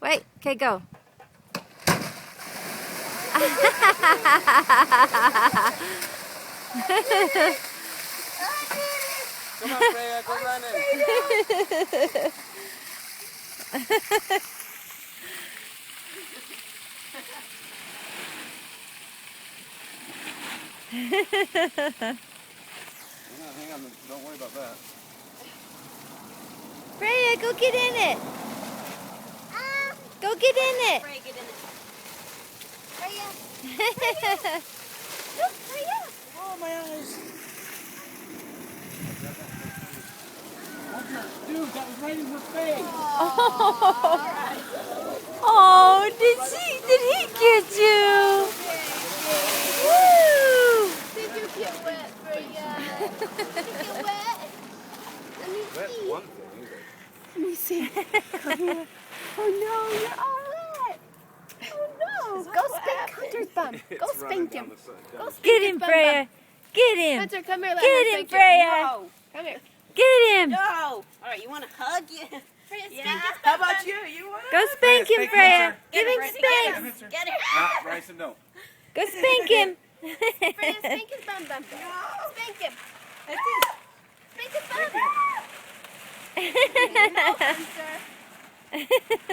Wait, okay, go. Come on, Freya, go running. Hang on, don't worry about that. Freya, go get in it. Go get in it. Freya, get in it. Freya. Look, Freya. Oh, my eyes. Dude, that was right in her face. Oh, did he get you? Woo! Did you get wet, Freya? Did you get wet? Let me see. That's one thing, isn't it? Let me see. Come here. Oh no, you're all wet. Oh no. Go spank Hunter's bum. Go It's running spank him. down the side. Go spank Get his him, bum, Freya. bum. Get him. Hunter, come here. Let Get her him, spank you. Freya. No. Come here. Get him. No. All right, you want to hug? Yeah. Freya, Yeah. spank his How bum, about bum. you? You want to? Go spank him, Spank Freya. Hunter. Give him Bryson, spank. Get her. Ah, Bryson, don't. Go spank him. Freya, spank his bum, bum. Spank him. That's it. Spank his bum. Spank No, Hunter.